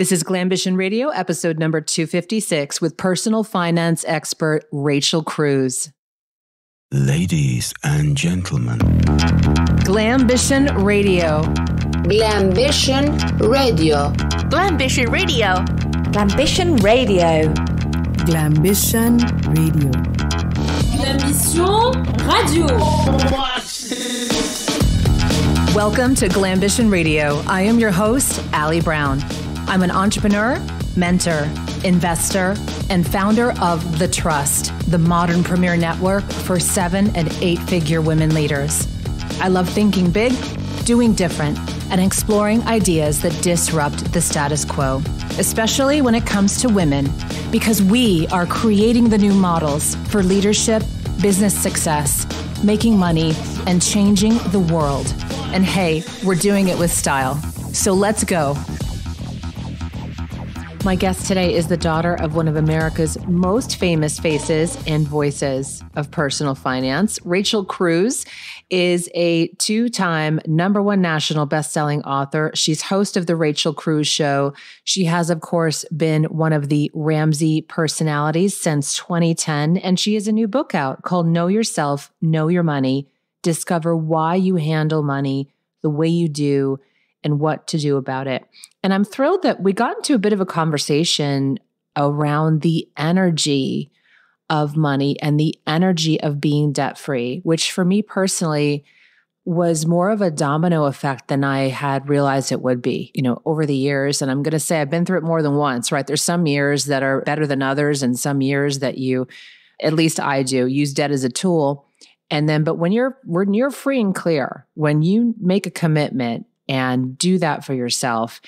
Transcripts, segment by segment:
This is Glambition Radio, episode number 256 with personal finance expert Rachel Cruze. Ladies and gentlemen. Glambition Radio. Glambition Radio. Glambition Radio. Glambition Radio. Glambition Radio. Glambition Radio. Welcome to Glambition Radio. I am your host, Allie Brown. I'm an entrepreneur, mentor, investor, and founder of The Trust, the modern premier network for 7- and 8-figure women leaders. I love thinking big, doing different, and exploring ideas that disrupt the status quo, especially when it comes to women, because we are creating the new models for leadership, business success, making money, and changing the world. And hey, we're doing it with style. So let's go. My guest today is the daughter of one of America's most famous faces and voices of personal finance. Rachel Cruze is a 2-time #1 national best-selling author. She's host of the Rachel Cruze Show. She has, of course, been one of the Ramsey Personalities since 2010, and she has a new book out called Know Yourself, Know Your Money, Discover Why You Handle Money the Way You Do and What to Do About It. And I'm thrilled that we got into a bit of a conversation around the energy of money and the energy of being debt-free, which for me personally was more of a domino effect than I had realized it would be, over the years. And I'm going to say I've been through it more than once, right? There's some years that are better than others and some years that you, at least I do, use debt as a tool. And then, but when you're free and clear, when you make a commitment and do that for yourself,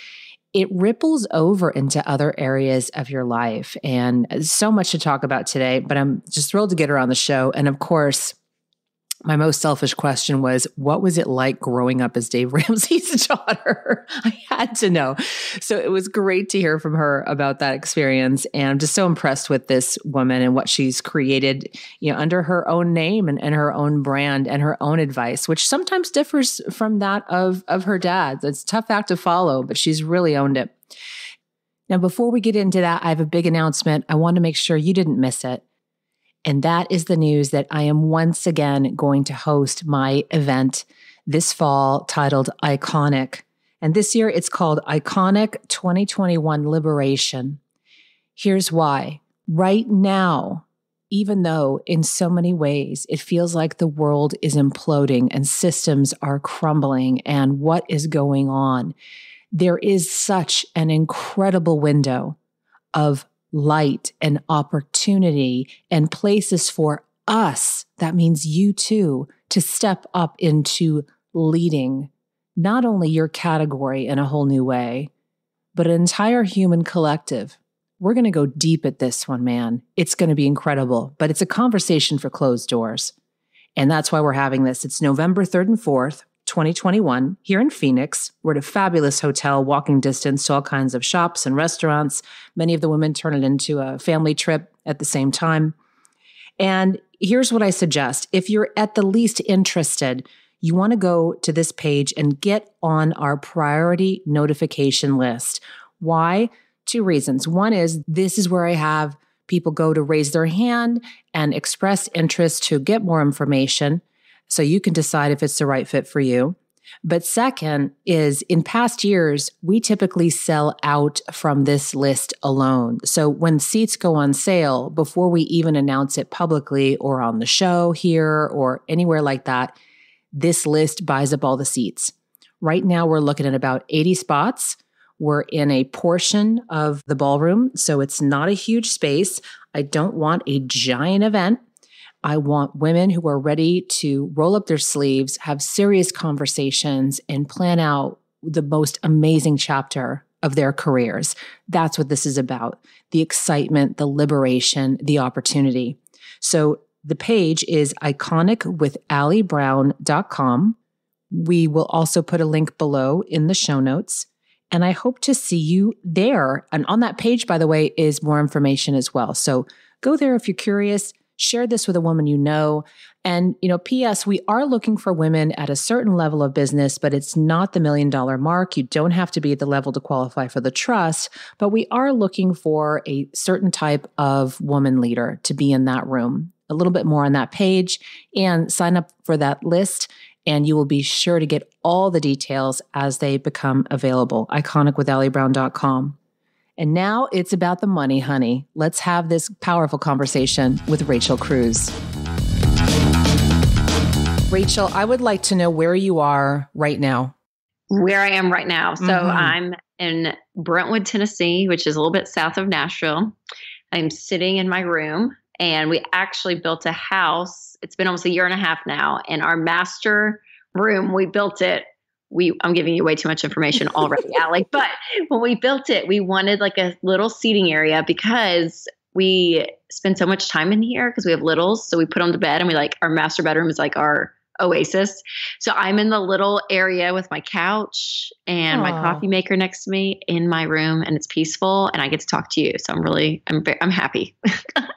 it ripples over into other areas of your life. And so much to talk about today, but I'm just thrilled to get her on the show. And of course, my most selfish question was, what was it like growing up as Dave Ramsey's daughter? I had to know. So it was great to hear from her about that experience. And I'm just so impressed with this woman and what she's created, under her own name and her own brand and her own advice, which sometimes differs from that of her dad's. It's a tough act to follow, but she's really owned it. Now, before we get into that, I have a big announcement. I want to make sure you didn't miss it. And that is the news that I am once again going to host my event this fall titled Iconic. And this year it's called Iconic 2021 Liberation. Here's why. Right now, even though in so many ways it feels like the world is imploding and systems are crumbling and what is going on, there is such an incredible window of light and opportunity and places for us, that means you too, to step up into leading not only your category in a whole new way, but an entire human collective. We're going to go deep at this one, man. It's going to be incredible, but it's a conversation for closed doors. And that's why we're having this. It's November 3rd and 4th, 2021, here in Phoenix. We're at a fabulous hotel, walking distance to all kinds of shops and restaurants. Many of the women turn it into a family trip at the same time. And here's what I suggest. If you're at the least interested, you want to go to this page and get on our priority notification list. Why? 2 reasons. One is this is where I have people go to raise their hand and express interest to get more information, so you can decide if it's the right fit for you. But second is, in past years, we typically sell out from this list alone. So when seats go on sale, before we even announce it publicly or on the show here or anywhere like that, this list buys up all the seats. Right now, we're looking at about 80 spots. We're in a portion of the ballroom, so it's not a huge space. I don't want a giant event. I want women who are ready to roll up their sleeves, have serious conversations, and plan out the most amazing chapter of their careers. That's what this is about. The excitement, the liberation, the opportunity. So the page is iconicwithallybrown.com. We will also put a link below in the show notes. And I hope to see you there. And on that page, by the way, is more information as well. So go there if you're curious. share this with a woman you know. And, P.S., we are looking for women at a certain level of business, but it's not the $1 million mark. You don't have to be at the level to qualify for the trust, but we are looking for a certain type of woman leader to be in that room. A little bit more on that page, and sign up for that list, and you will be sure to get all the details as they become available. iconicwithallybrown.com. And now it's about the money, honey. Let's have this powerful conversation with Rachel Cruze. Rachel, I would like to know where you are right now. Where I am right now. So I'm in Brentwood, Tennessee, which is a little bit south of Nashville. I'm sitting in my room, and we actually built a house. It's been almost a year and a half now. And our master room, we built it. I'm giving you way too much information already, Allie. But when we built it, we wanted like a little seating area because we spend so much time in here because we have littles. So we put them to bed, and our master bedroom is like our oasis. So I'm in the little area with my couch and my coffee maker next to me in my room, and it's peaceful, and I get to talk to you. So I'm happy.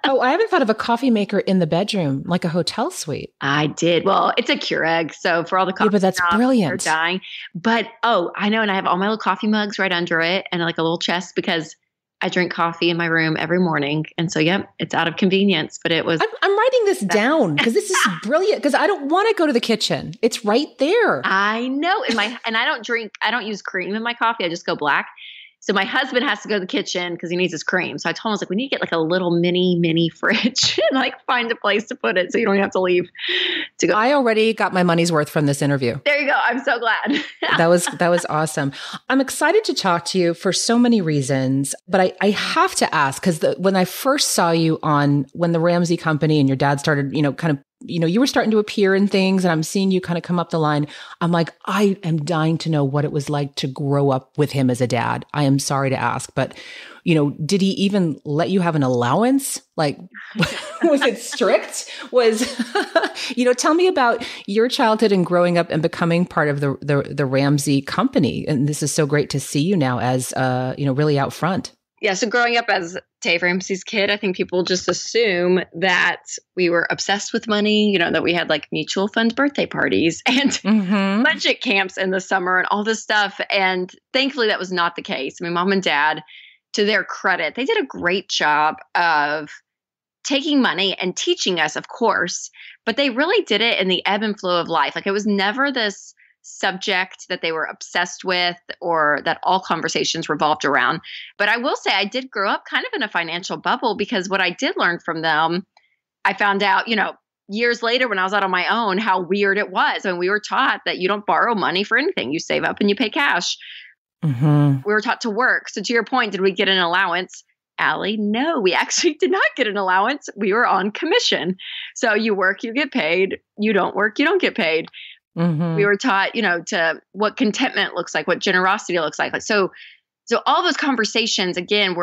Oh, I haven't thought of a coffee maker in the bedroom, like a hotel suite. I did. Well, it's a Keurig. So for all the coffee, but that's brilliant. They're dying. But I know. And I have all my little coffee mugs right under it, and like a little chest, because I drink coffee in my room every morning. And so, it's out of convenience, but it was. I'm writing this down because this is brilliant, because I don't want to go to the kitchen. It's right there. I know. And I don't use cream in my coffee. I just go black. So my husband has to go to the kitchen because he needs his cream. So I told him, we need to get like a little mini fridge and find a place to put it so you don't have to leave to go. I already got my money's worth from this interview. There you go. I'm so glad. That was awesome. I'm excited to talk to you for so many reasons, but I have to ask, because when I first saw you when the Ramsey company and your dad started, you were starting to appear in things, and I'm seeing you kind of come up the line. I'm like, I am dying to know what it was like to grow up with him as a dad. I am sorry to ask, but, did he even let you have an allowance? Was it strict? Tell me about your childhood and growing up and becoming part of the Ramsey company. And this is so great to see you now as, really out front. Yeah. So growing up as Dave Ramsey's kid, I think people just assume that we were obsessed with money, that we had mutual fund birthday parties and budget camps in the summer and all this stuff. And thankfully that was not the case. Mom and dad, to their credit, they did a great job of taking money and teaching us, of course, but they really did it in the ebb and flow of life. It was never this subject that they were obsessed with or that all conversations revolved around. But I will say I did grow up kind of in a financial bubble, because what I did learn from them, I found out, years later when I was out on my own, how weird it was. We were taught that you don't borrow money for anything. You save up and you pay cash. We were taught to work. So to your point, did we get an allowance? Allie, no, we actually did not get an allowance. We were on commission. So you work, you get paid. You don't work, you don't get paid. We were taught, to what contentment looks like, what generosity looks like. So all those conversations, again,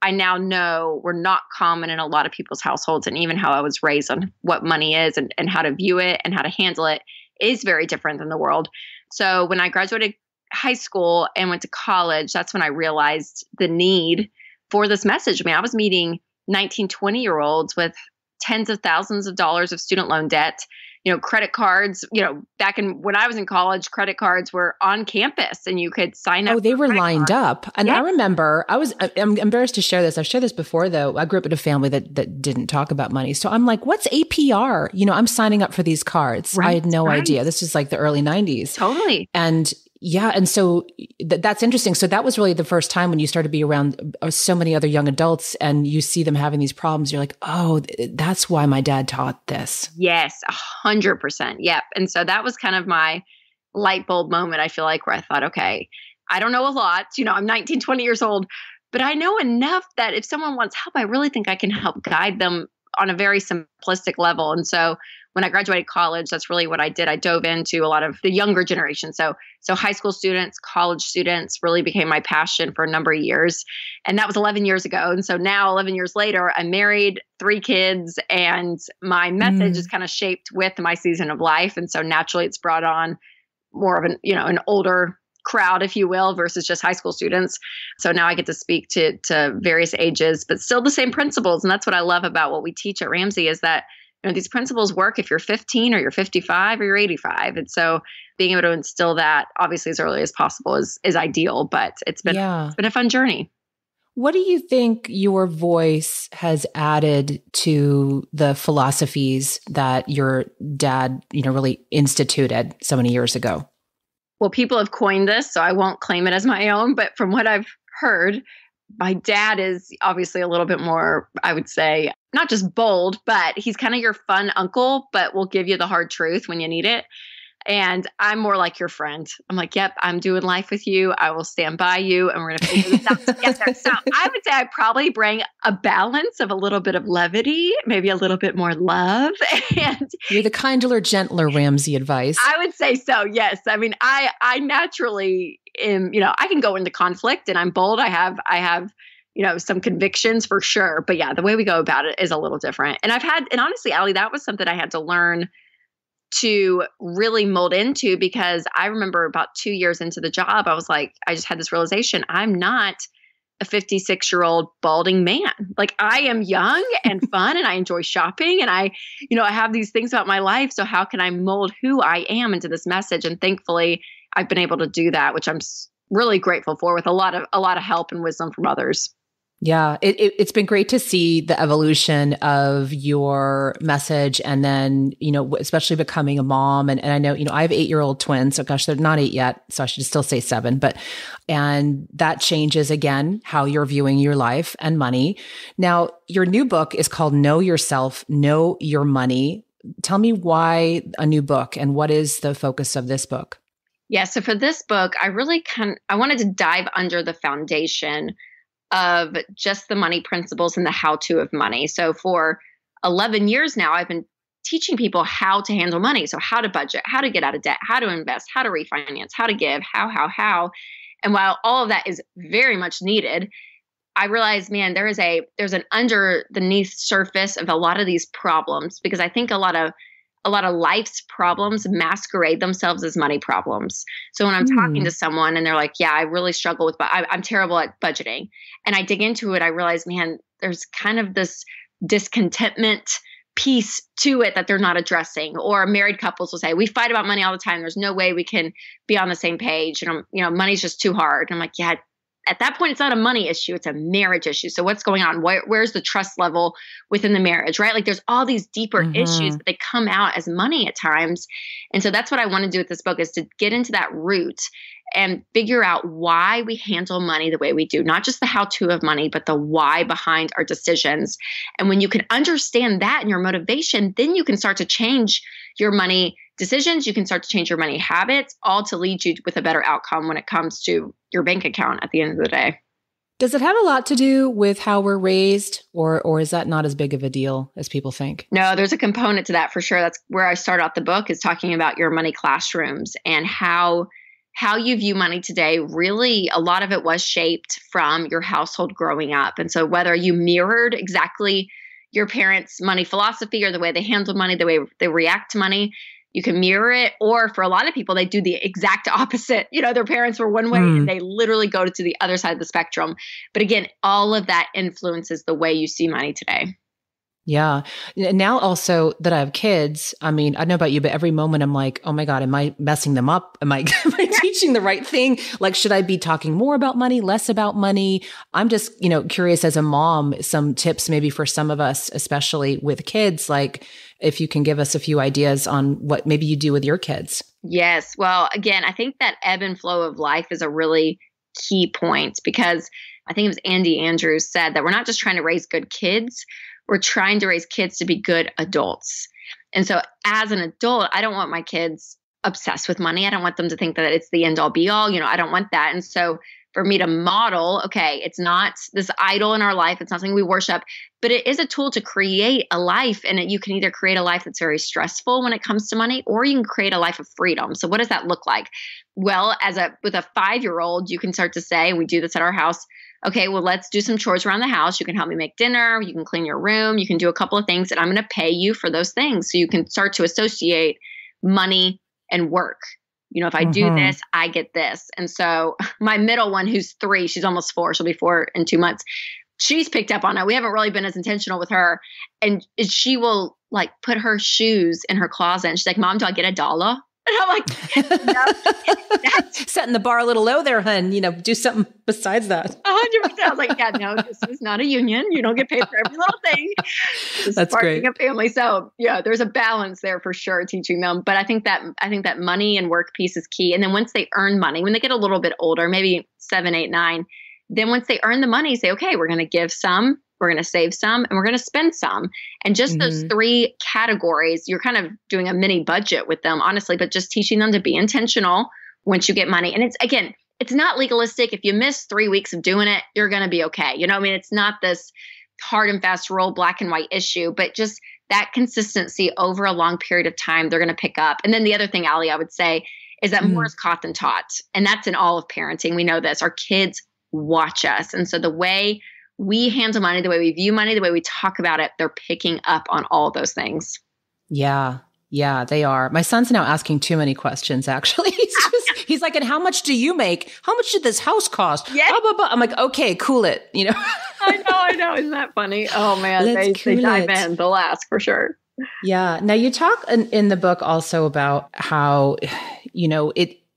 I now know were not common in a lot of people's households, and even how I was raised on what money is and how to view it and how to handle it is very different than the world. So when I graduated high school and went to college, that's when I realized the need for this message. I was meeting 19, 20-year-olds with tens of thousands of dollars of student loan debt, credit cards, back when I was in college, credit cards were on campus and you could sign up. Oh, they were lined up. And yeah. I remember I'm embarrassed to share this. I've shared this before though. I grew up in a family that didn't talk about money. So I'm like, what's APR? I'm signing up for these cards. Right, I had no idea. This is like the early 90s. Totally. And yeah. And so that's interesting. So that was really the first time when you started to be around so many other young adults and you see them having these problems. You're like, oh, that's why my dad taught this. Yes, 100%. Yep. And so that was kind of my light bulb moment, I feel like, where I thought, okay, I don't know a lot. I'm 19, 20 years old, but I know enough that if someone wants help, I really think I can help guide them on a very simplistic level. And so when I graduated college, that's really what I did. I dove into a lot of the younger generation. So high school students, college students really became my passion for a number of years. And that was 11 years ago. And so now 11 years later, I'm married, 3 kids, and my message is kind of shaped with my season of life. And so naturally it's brought on more of an older crowd, if you will, versus just high school students. So now I get to speak to various ages, but still the same principles. And that's what I love about what we teach at Ramsey is that, these principles work if you're 15 or you're 55 or you're 85. And so being able to instill that obviously as early as possible is ideal, but it's been a fun journey. What do you think your voice has added to the philosophies that your dad, really instituted so many years ago? Well, people have coined this, so I won't claim it as my own, but from what I've heard, my dad is obviously a little bit more, I would say, not just bold, but he's kind of your fun uncle, but will give you the hard truth when you need it. And I'm more like your friend. I'm like, yep, I'm doing life with you. I will stand by you and we're going to figure this out together. So I would say I probably bring a balance of a little bit of levity, maybe a little bit more love. And you're the kinder, gentler Ramsey advice. I would say so. Yes. I mean, I naturally am, I can go into conflict and I'm bold. I have, some convictions for sure. But yeah, the way we go about it is a little different. And honestly, Allie, that was something I had to learn to really mold into, because I remember about 2 years into the job, I was like, I just had this realization, I'm not a 56-year-old balding man. Like I am young and fun and I enjoy shopping and I have these things about my life. So how can I mold who I am into this message? And thankfully I've been able to do that, which I'm really grateful for, with a lot of help and wisdom from others. Yeah, it's been great to see the evolution of your message, and then, especially becoming a mom. And I know, I have 8-year-old twins. So gosh, they're not 8 yet. So I should still say 7, and that changes again, how you're viewing your life and money. Now, your new book is called Know Yourself, Know Your Money. Tell me why a new book and what is the focus of this book? Yeah. So for this book, I wanted to dive under the foundation of just the money principles and the how-to of money. So for 11 years now, I've been teaching people how to handle money. So how to budget, how to get out of debt, how to invest, how to refinance, how to give, how. And while all of that is very much needed, I realized, man, there's an underneath surface of a lot of these problems, because I think a lot of life's problems masquerade themselves as money problems. So when I'm talking to someone and they're like, yeah, I really struggle with, I'm terrible at budgeting. And I dig into it, I realize, man, there's kind of this discontentment piece to it that they're not addressing. Or married couples will say, we fight about money all the time. There's no way we can be on the same page. And money's just too hard. And I'm like, yeah, at that point, it's not a money issue, it's a marriage issue. So what's going on? Where's the trust level within the marriage, right? Like there's all these deeper issues, but they come out as money at times. And so that's what I want to do with this book, is to get into that root and figure out why we handle money the way we do, not just the how-to of money, but the why behind our decisions. And when you can understand that and your motivation, then you can start to change your money decisions. You can start to change your money habits, all to lead you with a better outcome when it comes to your bank account at the end of the day. Does it have a lot to do with how we're raised, or is that not as big of a deal as people think? No, there's a component to that for sure. That's where I start out the book, is talking about your money classrooms and how you view money today. Really, a lot of it was shaped from your household growing up. And so whether you mirrored exactly your parents' money philosophy or the way they handled money, the way they react to money, you can mirror it. Or for a lot of people, they do the exact opposite. Their parents were one way and they literally go to the other side of the spectrum. But again, all of that influences the way you see money today. Yeah. Now also that I have kids, I mean, I don't know about you, but every moment I'm like, oh my God, am I messing them up? Am I teaching the right thing? Like, should I be talking more about money, less about money? I'm just, curious as a mom, some tips maybe for some of us, especially with kids, like if you can give us a few ideas on what maybe you do with your kids. Yes. Well, again, I think that ebb and flow of life is a really key point, because I think it was Andy Andrews said that we're not just trying to raise good kids, we're trying to raise kids to be good adults. And so as an adult, I don't want my kids obsessed with money. I don't want them to think that it's the end all be all. I don't want that. And so for me to model, okay, it's not this idol in our life. It's not something we worship, but it is a tool to create a life. And you can either create a life that's very stressful when it comes to money, or you can create a life of freedom. So what does that look like? Well, with a 5-year-old, you can start to say, we do this at our house, okay, well, let's do some chores around the house. You can help me make dinner. You can clean your room. You can do a couple of things, and I'm going to pay you for those things. So you can start to associate money and work. If I do this, I get this. And so my middle one, who's 3, she's almost 4. She'll be 4 in 2 months. She's picked up on it. We haven't really been as intentional with her. And she will like put her shoes in her closet. And she's like, Mom, do I get $1? And I'm like, no, that's setting the bar a little low there, hun. Do something besides that. 100%. I was like, yeah, no, this is not a union. You don't get paid for every little thing. That's great. A family. So yeah, there's a balance there for sure, teaching them. But I think that money and work piece is key. And then once they earn money, when they get a little bit older, maybe 7, 8, 9, then once they earn the money, say, okay, we're going to give some, we're going to save some, and we're going to spend some. And just those 3 categories, you're kind of doing a mini budget with them, honestly, but just teaching them to be intentional once you get money. And it's not legalistic. If you miss 3 weeks of doing it, you're going to be okay. It's not this hard and fast rule, black and white issue, but just that consistency over a long period of time, they're going to pick up. And then the other thing, Allie, I would say is that more is caught than taught. And that's in all of parenting. We know this. Our kids watch us. And so the way we handle money, the way we view money, the way we talk about it, they're picking up on all of those things. Yeah, they are. My son's now asking too many questions, actually. He's like, and how much do you make? How much did this house cost? Yeah. Blah, blah, blah. I'm like, okay, cool it. I know. Isn't that funny? Oh man, they dive in. They'll ask for sure. Yeah. Now you talk in the book also about how,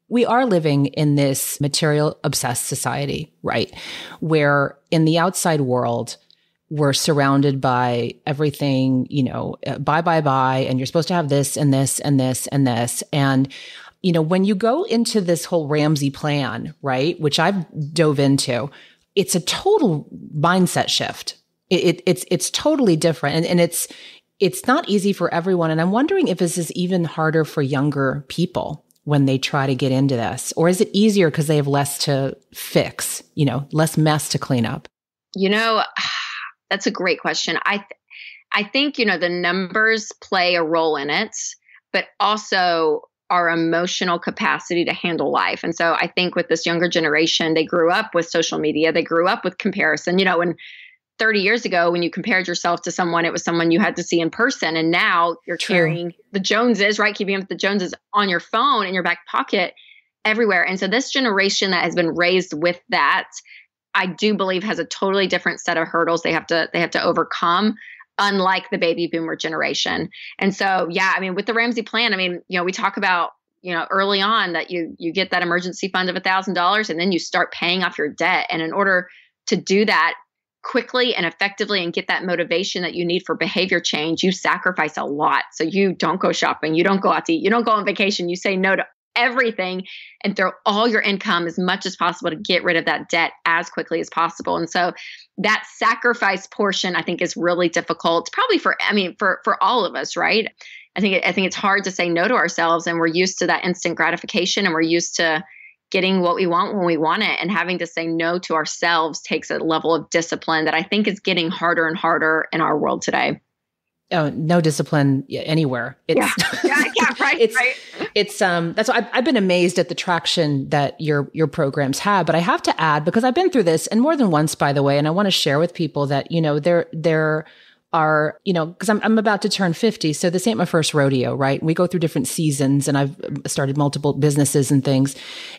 we are living in this material obsessed society, right? Where in the outside world, we're surrounded by everything, buy, and you're supposed to have this and this and this and this. And, when you go into this whole Ramsey plan, right, which I've dove into, it's a total mindset shift. It's totally different. And it's not easy for everyone. And I'm wondering if this is even harder for younger people when they try to get into this? Or is it easier because they have less to fix, less mess to clean up? That's a great question. I think, the numbers play a role in it, but also our emotional capacity to handle life. And so I think with this younger generation, they grew up with social media. They grew up with comparison. When 30 years ago, when you compared yourself to someone, it was someone you had to see in person. And now you're carrying the Joneses, right? Keeping up with the Joneses on your phone, in your back pocket, everywhere. And so this generation that has been raised with that, I do believe has a totally different set of hurdles they have to overcome, unlike the baby boomer generation. And so, with the Ramsey plan, we talk about, early on that you get that emergency fund of $1,000 and then you start paying off your debt. And in order to do that quickly and effectively and get that motivation that you need for behavior change, you sacrifice a lot. So you don't go shopping, you don't go out to eat, you don't go on vacation, you say no to everything and throw all your income as much as possible to get rid of that debt as quickly as possible. And so that sacrifice portion, I think, is really difficult, probably for all of us, right? I think it's hard to say no to ourselves, and we're used to that instant gratification, and we're used to getting what we want when we want it, and having to say no to ourselves takes a level of discipline that I think is getting harder and harder in our world today. Oh, no discipline anywhere. Right. It's that's why I've been amazed at the traction that your programs have. But I have to add, because I've been through this, and more than once, by the way, and I want to share with people that there are, because I'm about to turn 50, so this ain't my first rodeo, right? We go through different seasons, and I've started multiple businesses and things.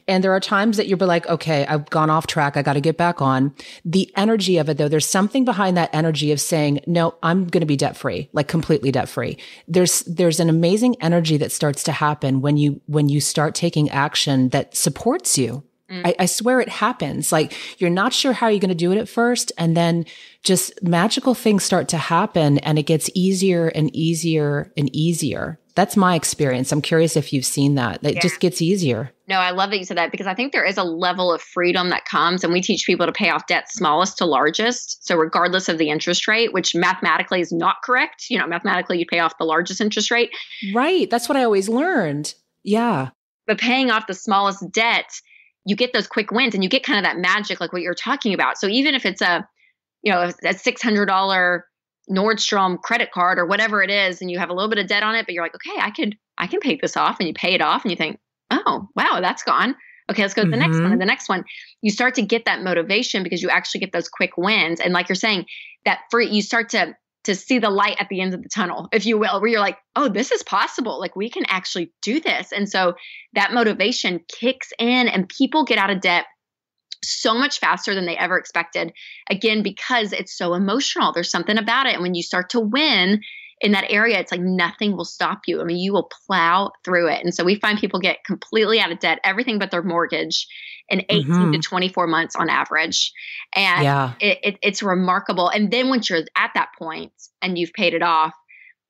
And there are times that you'll be like, okay, I've gone off track. I got to get back on. The energy of it, though, there's something behind that energy of saying, no, I'm going to be debt free, like completely debt free. There's an amazing energy that starts to happen when you start taking action that supports you. I swear it happens. Like, you're not sure how you're going to do it at first, and then just magical things start to happen, and it gets easier and easier and easier. That's my experience. I'm curious if you've seen that. It just gets easier. No, I love that you said that, because I think there is a level of freedom that comes, and we teach people to pay off debt smallest to largest. So regardless of the interest rate, which mathematically is not correct, mathematically you pay off the largest interest rate. Right. That's what I always learned. Yeah. But paying off the smallest debt, you get those quick wins, and you get kind of that magic, like what you're talking about. So even if it's a $600 Nordstrom credit card or whatever it is, and you have a little bit of debt on it, but you're like, okay, I can pay this off, and you pay it off, and you think, oh, wow, that's gone. Okay, let's go to the next one and the next one. You start to get that motivation because you actually get those quick wins. And like you're saying, you start to to see the light at the end of the tunnel, if you will, where you're like, oh, this is possible. Like we can actually do this. And so that motivation kicks in and people get out of debt so much faster than they ever expected. Again, because it's so emotional. There's something about it. And when you start to win in that area, it's like nothing will stop you. I mean, you will plow through it. And so we find people get completely out of debt, everything but their mortgage, in 18 to 24 months on average. And it's remarkable. And then once you're at that point and you've paid it off,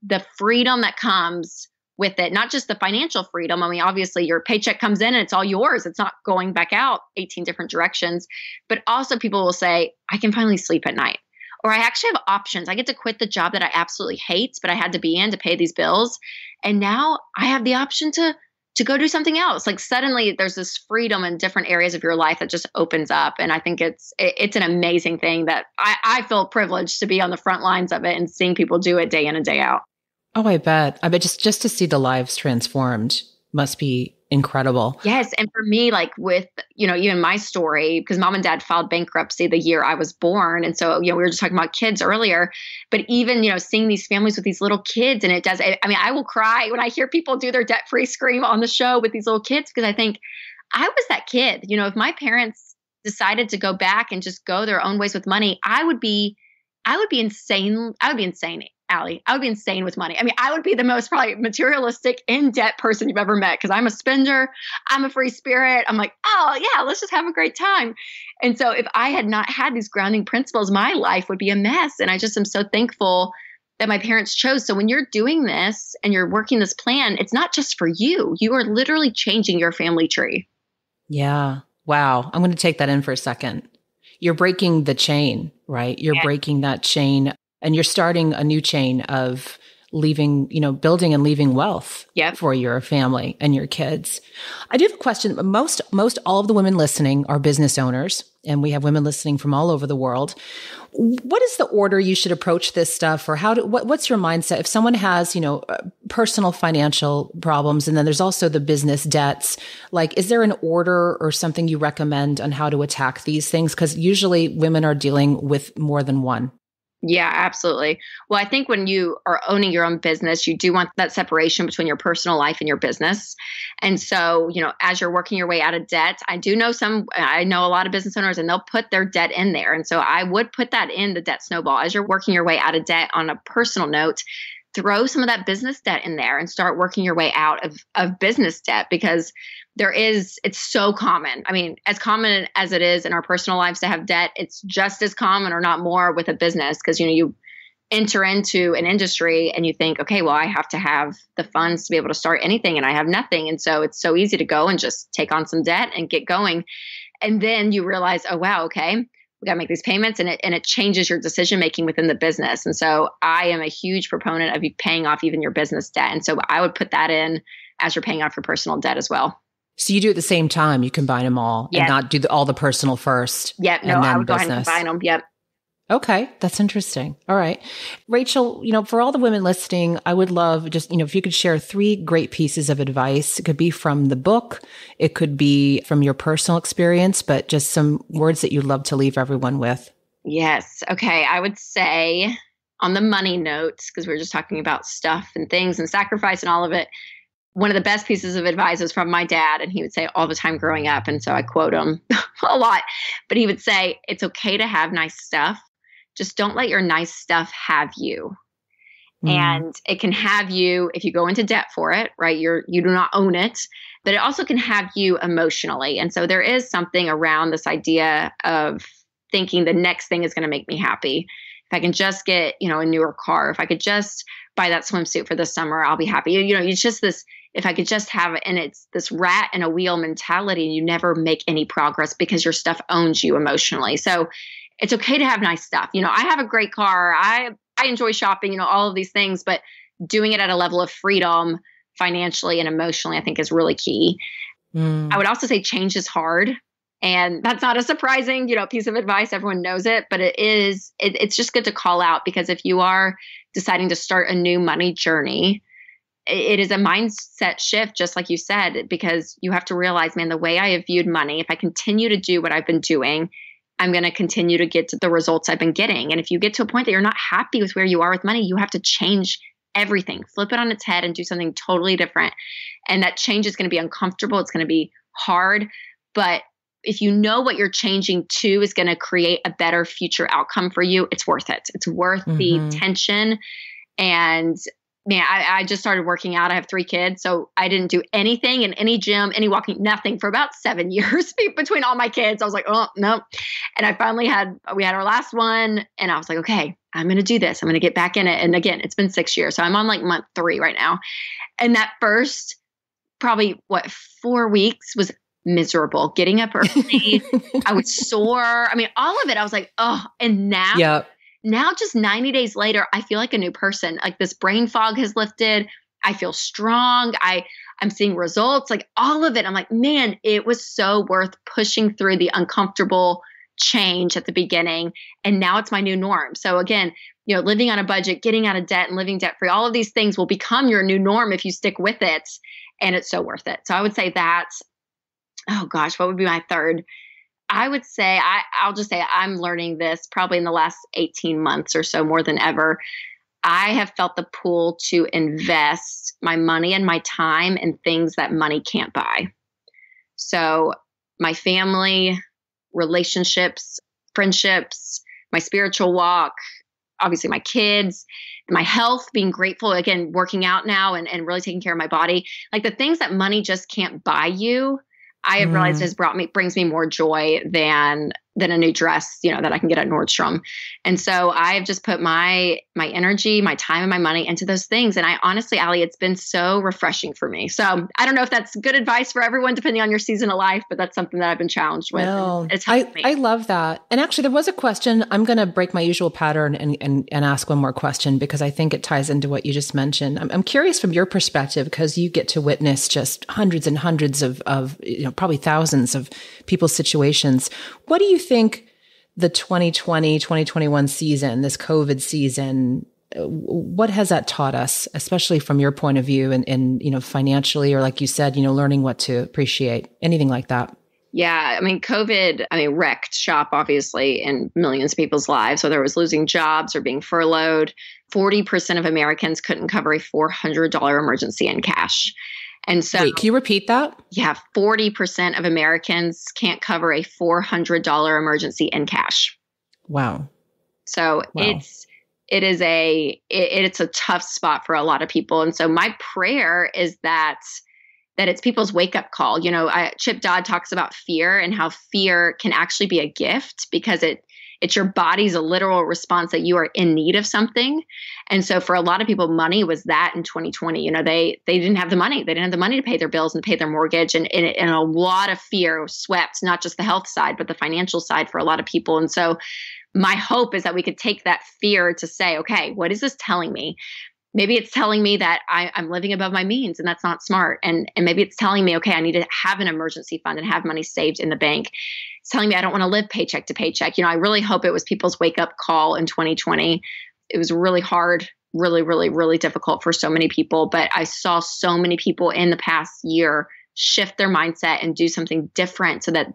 the freedom that comes with it, not just the financial freedom. I mean, obviously your paycheck comes in and it's all yours. It's not going back out 18 different directions, but also people will say, I can finally sleep at night, or I actually have options. I get to quit the job that I absolutely hate, but I had to be in to pay these bills. And now I have the option to go do something else. Like suddenly there's this freedom in different areas of your life that just opens up. And I think it's an amazing thing that I feel privileged to be on the front lines of it and seeing people do it day in and day out. Oh, I bet just to see the lives transformed must be incredible. Yes. And for me, like with, even my story, because mom and dad filed bankruptcy the year I was born. And so, we were just talking about kids earlier, but even, seeing these families with these little kids, and I will cry when I hear people do their debt-free scream on the show with these little kids, because I think I was that kid. If my parents decided to go back and just go their own ways with money, I would be insane. I would be insane. Allie, I would be insane with money. I mean, I would be the most probably materialistic, in-debt person you've ever met, because I'm a spender. I'm a free spirit. I'm like, oh yeah, let's just have a great time. And so if I had not had these grounding principles, my life would be a mess. And I just am so thankful that my parents chose. So when you're doing this and you're working this plan, it's not just for you. You are literally changing your family tree. Yeah. Wow. I'm going to take that in for a second. You're breaking the chain, right? You're breaking that chain. And you're starting a new chain of leaving, building and leaving wealth for your family and your kids. I do have a question. Most all of the women listening are business owners, and we have women listening from all over the world. What is the order you should approach this stuff, or what's your mindset? If someone has, personal financial problems, and then there's also the business debts, like, is there an order or something you recommend on how to attack these things? Because usually women are dealing with more than one. Yeah, absolutely. Well, I think when you are owning your own business, you do want that separation between your personal life and your business. And so, as you're working your way out of debt, I know a lot of business owners, and they'll put their debt in there. And so I would put that in the debt snowball. As you're working your way out of debt on a personal note, throw some of that business debt in there and start working your way out of business debt, because it's so common. I mean, as common as it is in our personal lives to have debt, it's just as common, or not more, with a business, because, you enter into an industry and you think, okay, well, I have to have the funds to be able to start anything, and I have nothing. And so it's so easy to go and just take on some debt and get going. And then you realize, oh, wow, okay, we got to make these payments, and it changes your decision-making within the business. And so I am a huge proponent of you paying off even your business debt. And so I would put that in as you're paying off your personal debt as well. So you do at the same time, you combine them all and not do all the personal first. Yep. No, I would go ahead and combine them. Yep. Okay. That's interesting. All right. Rachel, for all the women listening, I would love just, if you could share 3 great pieces of advice. It could be from the book. It could be from your personal experience, but just some words that you'd love to leave everyone with. Yes. Okay. I would say on the money notes, because we were just talking about stuff and things and sacrifice and all of it, one of the best pieces of advice is from my dad, and he would say all the time growing up, and so I quote him a lot, but he would say, it's okay to have nice stuff. Just don't let your nice stuff have you. And it can have you if you go into debt for it, right? You do not own it, but it also can have you emotionally. And so there is something around this idea of thinking the next thing is going to make me happy. If I can just get, a newer car, if I could just buy that swimsuit for the summer, I'll be happy. It's just this, if I could just have it, and it's this rat in a wheel mentality, and you never make any progress because your stuff owns you emotionally. So it's okay to have nice stuff. I have a great car. I enjoy shopping, all of these things, but doing it at a level of freedom financially and emotionally, I think is really key. I would also say change is hard. And that's not a surprising, piece of advice. Everyone knows it, but it's just good to call out, because if you are deciding to start a new money journey, it is a mindset shift, just like you said, because you have to realize, man, the way I have viewed money, if I continue to do what I've been doing, I'm going to continue to get to the results I've been getting. And if you get to a point that you're not happy with where you are with money, you have to change everything, flip it on its head and do something totally different. And that change is going to be uncomfortable. It's going to be hard. But if you know what you're changing to is going to create a better future outcome for you, it's worth it. It's worth the tension. And man, I just started working out. I have 3 kids. So I didn't do anything in any gym, any walking, nothing for about 7 years between all my kids. I was like, oh, no. And I finally we had our last one. And I was like, okay, I'm going to do this. I'm going to get back in it. And again, it's been 6 years. So I'm on like month 3 right now. And that first probably 4 weeks was miserable. Getting up early. I was sore. I mean, all of it. I was like, oh, and now. Now, just 90 days later, I feel like a new person. Like this brain fog has lifted. I feel strong. I'm seeing results, like all of it. I'm like, man, it was so worth pushing through the uncomfortable change at the beginning. And now it's my new norm. So again, living on a budget, getting out of debt and living debt free, all of these things will become your new norm if you stick with it. And it's so worth it. So I would say that's, oh gosh, what would be my third? I would say, I'll just say I'm learning this probably in the last 18 months or so more than ever. I have felt the pull to invest my money and my time in things that money can't buy. So my family, relationships, friendships, my spiritual walk, obviously my kids, my health, being grateful, again, working out now and really taking care of my body. Like the things that money just can't buy you, I have realized brings me more joy than a new dress, that I can get at Nordstrom. And so I've just put my energy, my time and my money into those things. And I honestly, Allie, it's been so refreshing for me. So I don't know if that's good advice for everyone, depending on your season of life, but that's something that I've been challenged with. No, I love that. And actually there was a question. I'm going to break my usual pattern and ask one more question because I think it ties into what you just mentioned. I'm curious from your perspective, because you get to witness just hundreds and hundreds of probably thousands of people's situations. What do you think the 2020, 2021 season, this COVID season, what has that taught us, especially from your point of view and financially, or like you said, learning what to appreciate, anything like that? Yeah. I mean, COVID, wrecked shop, obviously, in millions of people's lives, whether it was losing jobs or being furloughed. 40% of Americans couldn't cover a $400 emergency in cash. And so, wait, can you repeat that? Yeah, 40% of Americans can't cover a $400 emergency in cash. Wow. So it's a tough spot for a lot of people. And so my prayer is that it's people's wake up call. Chip Dodd talks about fear and how fear can actually be a gift because it's your body's a literal response that you are in need of something. And so for a lot of people, money was that in 2020. They didn't have the money. They didn't have the money to pay their bills and pay their mortgage. And a lot of fear swept not just the health side, but the financial side for a lot of people. And so my hope is that we could take that fear to say, okay, what is this telling me? Maybe it's telling me that I'm living above my means and that's not smart. And maybe it's telling me, okay, I need to have an emergency fund and have money saved in the bank. It's telling me I don't want to live paycheck to paycheck. I really hope it was people's wake up call in 2020. It was really hard, really, really, really difficult for so many people. But I saw so many people in the past year shift their mindset and do something different so that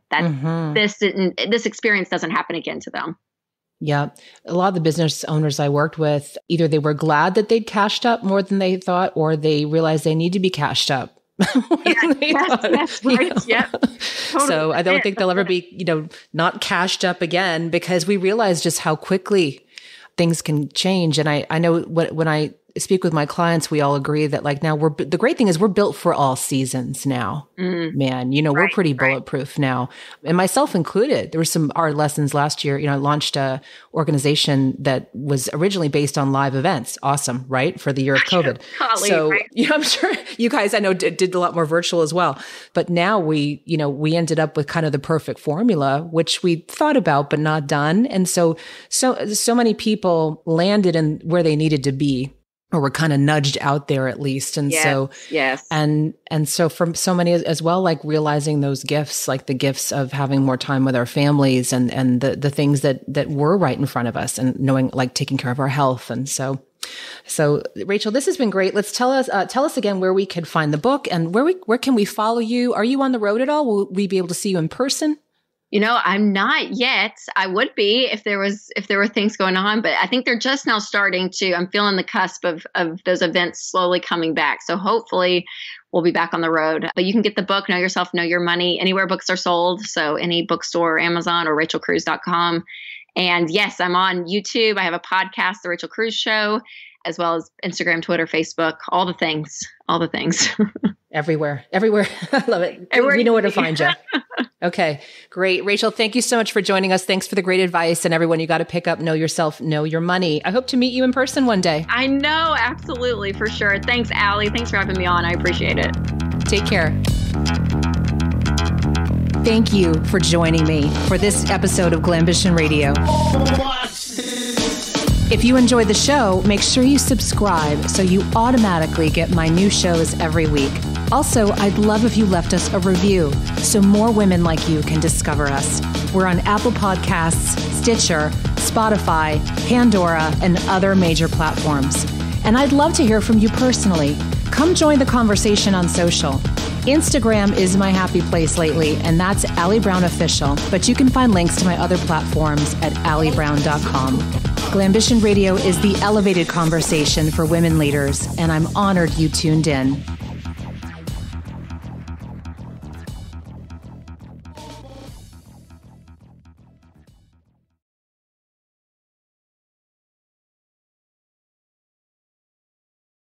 this experience doesn't happen again to them. Yeah. A lot of the business owners I worked with, either they were glad that they'd cashed up more than they thought, or they realized they need to be cashed up. That's right. Yeah. Totally. So I don't think they'll ever be, not cashed up again, because we realize just how quickly things can change. And I know when I speak with my clients, we all agree that now the great thing is we're built for all seasons now, man, we're pretty bulletproof now, and myself included. There were some hard lessons last year. I launched a organization that was originally based on live events. Awesome. Right. For the year of COVID. So I'm sure you guys, I know did a lot more virtual as well, but now we ended up with kind of the perfect formula, which we thought about, but not done. And so many people landed in where they needed to be, or were kind of nudged out there at least. And and so from so many as well, realizing those gifts, like the gifts of having more time with our families and the things that were right in front of us, and knowing, taking care of our health. And so Rachel, this has been great. Let's tell us again where we could find the book and where can we follow you? Are you on the road at all? Will we be able to see you in person? I'm not yet. I would be if there were things going on, but I think they're just now starting to. I'm feeling the cusp of those events slowly coming back. So hopefully we'll be back on the road. But you can get the book, Know Yourself, Know Your Money, anywhere books are sold. So any bookstore, or Amazon, or rachelcruze.com. And yes, I'm on YouTube. I have a podcast, The Rachel Cruze Show, as well as Instagram, Twitter, Facebook, all the things. Everywhere. I love it. Everywhere. We know where to find you. Okay, great. Rachel, thank you so much for joining us. Thanks for the great advice. And everyone, you got to pick up Know Yourself, Know Your Money. I hope to meet you in person one day. I know, absolutely, for sure. Thanks, Allie. Thanks for having me on. I appreciate it. Take care. Thank you for joining me for this episode of Glambition Radio. If you enjoyed the show, make sure you subscribe so you automatically get my new shows every week. Also, I'd love if you left us a review so more women like you can discover us. We're on Apple Podcasts, Stitcher, Spotify, Pandora, and other major platforms. And I'd love to hear from you personally. Come join the conversation on social. Instagram is my happy place lately, and that's Allie Brown Official, but you can find links to my other platforms at alliebrown.com. Glambition Radio is the elevated conversation for women leaders, and I'm honored you tuned in.